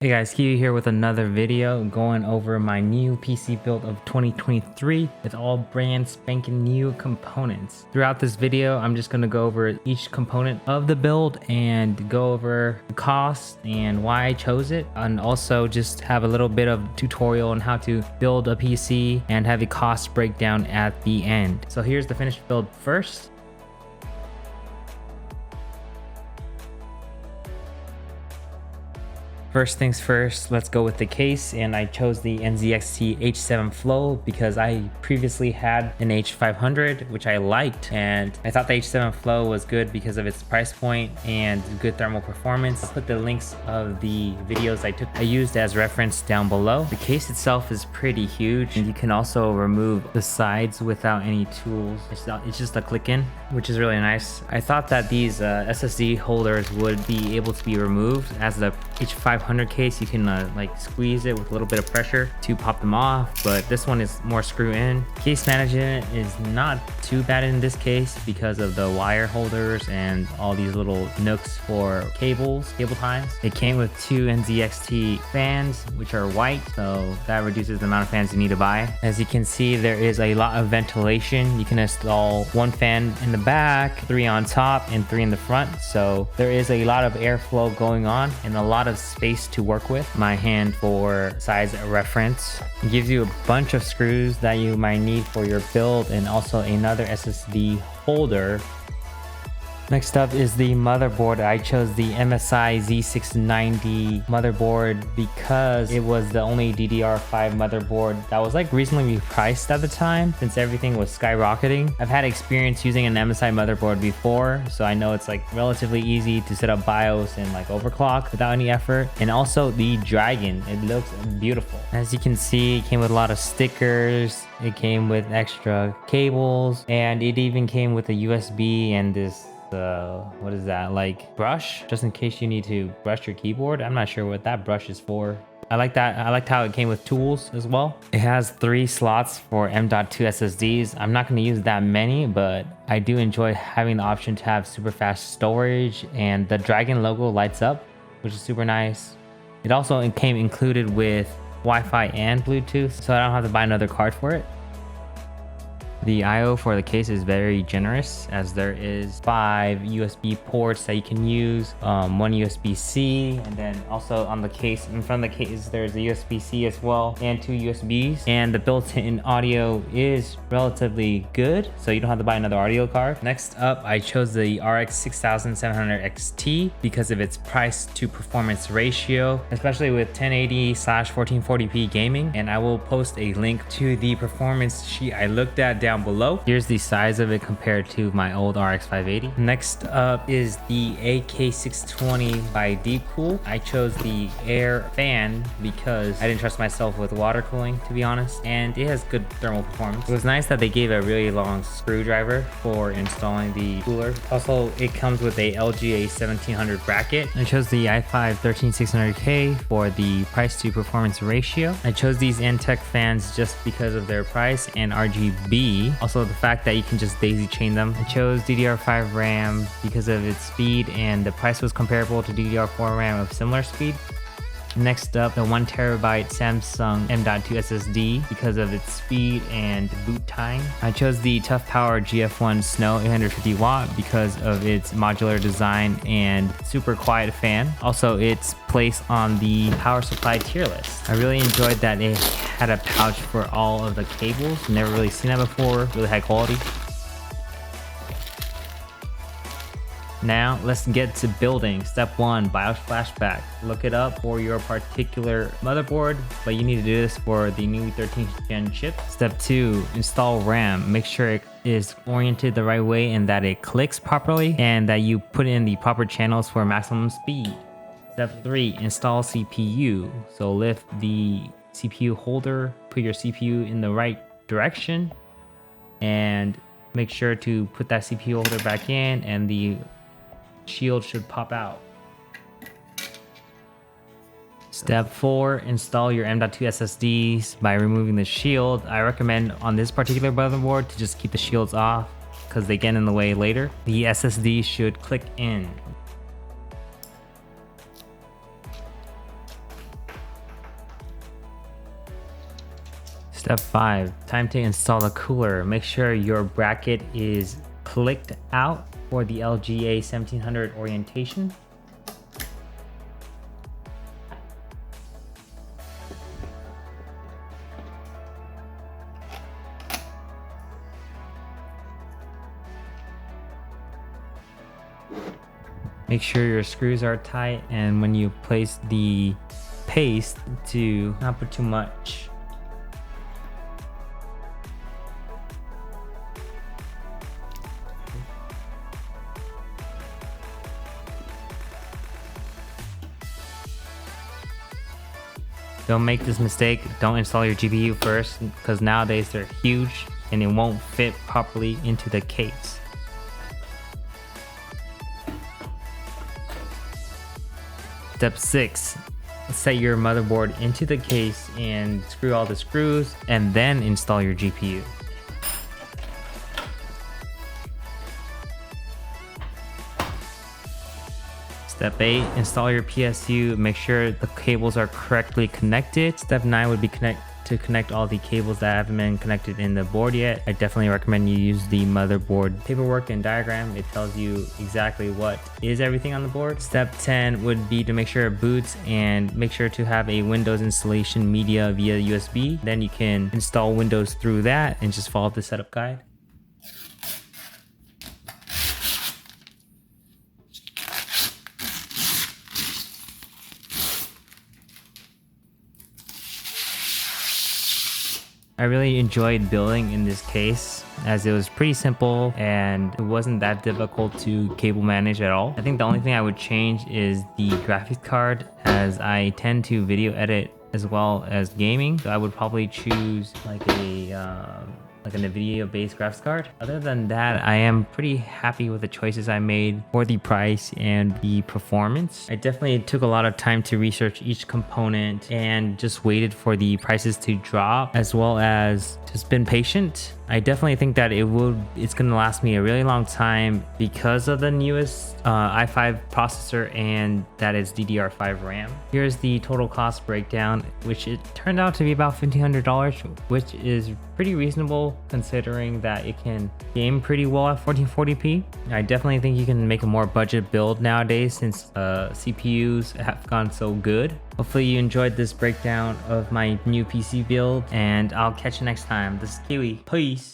Hey guys, Q here with another video going over my new PC build of 2023 with all brand spanking new components. Throughout this video, I'm just going to go over each component of the build and go over the cost and why I chose it, and also just have a little bit of tutorial on how to build a PC and have a cost breakdown at the end. So here's the finished build first. First things first, let's go with the case, and I chose the NZXT H7 Flow because I previously had an H500 which I liked, and I thought the H7 Flow was good because of its price point and good thermal performance. I'll put the links of the videos I used as reference down below. The case itself is pretty huge, and you can also remove the sides without any tools. It's just a click in, which is really nice. I thought that these SSD holders would be able to be removed. As the H500 case, you can like squeeze it with a little bit of pressure to pop them off, but this one is more screw in. Case management is not too bad in this case because of the wire holders and all these little nooks for cable ties. It came with two NZXT fans which are white, so that reduces the amount of fans you need to buy. As you can see, there is a lot of ventilation. You can install one fan in the back, 3 on top, and 3 in the front, so there is a lot of airflow going on and a lot of space to work with. My hand for size reference. It gives you a bunch of screws that you might need for your build, and also another SSD holder. Next up is the motherboard. I chose the MSI Z690 motherboard because it was the only DDR5 motherboard that was like reasonably priced at the time, since everything was skyrocketing. I've had experience using an MSI motherboard before, so I know it's like relatively easy to set up BIOS and like overclock without any effort. And also the Dragon, it looks beautiful. As you can see, it came with a lot of stickers. It came with extra cables, and it even came with a USB and this what is that, like brush, just in case you need to brush your keyboard. I'm not sure what that brush is for. I like that. I liked how it came with tools as well. It has 3 slots for M.2 SSDs. I'm not going to use that many, but I do enjoy having the option to have super fast storage, and the Dragon logo lights up, which is super nice. It also came included with Wi-Fi and Bluetooth, so I don't have to buy another card for it. The I/O for the case is very generous, as there is 5 USB ports that you can use, 1 USB-C, and then also on the case, in front of the case, there's a USB-C as well, and 2 USBs. And the built-in audio is relatively good, so you don't have to buy another audio card. Next up, I chose the RX 6700 XT because of its price to performance ratio, especially with 1080/1440p gaming. And I will post a link to the performance sheet I looked at down below. Here's the size of it compared to my old RX 580. Next up is the AK620 by Deepcool. I chose the air fan because I didn't trust myself with water cooling, to be honest, and it has good thermal performance. It was nice that they gave a really long screwdriver for installing the cooler. Also, it comes with a LGA 1700 bracket. I chose the i5 13600K for the price to performance ratio. I chose these Antec fans just because of their price and RGB. Also, the fact that you can just daisy chain them. I chose DDR5 RAM because of its speed, and the price was comparable to DDR4 RAM of similar speed. Next up, the 1TB Samsung M.2 SSD because of its speed and boot time. I chose the Toughpower GF1 Snow 850 watt because of its modular design and super quiet fan. Also, its place on the power supply tier list. I really enjoyed that it had a pouch for all of the cables. Never really seen that before. Really high quality. Now let's get to building. Step 1, BIOS flashback. Look it up for your particular motherboard, but you need to do this for the new 13th gen chip. Step 2, install RAM. Make sure it is oriented the right way and that it clicks properly, and that you put in the proper channels for maximum speed. Step 3, install CPU. So lift the CPU holder, put your CPU in the right direction, and make sure to put that CPU holder back in, and the shield should pop out. Step 4, install your M.2 SSDs by removing the shield. I recommend on this particular motherboard to just keep the shields off because they get in the way later. The SSD should click in. Step 5, time to install the cooler. Make sure your bracket is clicked out for the LGA 1700 orientation. Make sure your screws are tight, and when you place the paste, to not put too much. Don't make this mistake. Don't install your GPU first, because nowadays they're huge and it won't fit properly into the case. Step 6, set your motherboard into the case and screw all the screws, and then install your GPU. Step 8, install your PSU. Make sure the cables are correctly connected. Step 9 would be to connect all the cables that haven't been connected in the board yet. I definitely recommend you use the motherboard paperwork and diagram. It tells you exactly what is everything on the board. Step 10 would be to make sure it boots, and make sure to have a Windows installation media via USB. Then you can install Windows through that and just follow the setup guide. I really enjoyed building in this case, as it was pretty simple and it wasn't that difficult to cable manage at all. I think the only thing I would change is the graphics card, as I tend to video edit as well as gaming. So I would probably choose like a NVIDIA based graphics card. Other than that, I am pretty happy with the choices I made for the price and the performance. I definitely took a lot of time to research each component and just waited for the prices to drop, as well as just been patient. I definitely think that it's gonna last me a really long time because of the newest i5 processor, and that is DDR5 RAM. Here's the total cost breakdown, which it turned out to be about $1,500, which is pretty reasonable considering that it can game pretty well at 1440p. I definitely think you can make a more budget build nowadays since CPUs have gone so good. Hopefully you enjoyed this breakdown of my new PC build, and I'll catch you next time. This is Kiwi. Peace.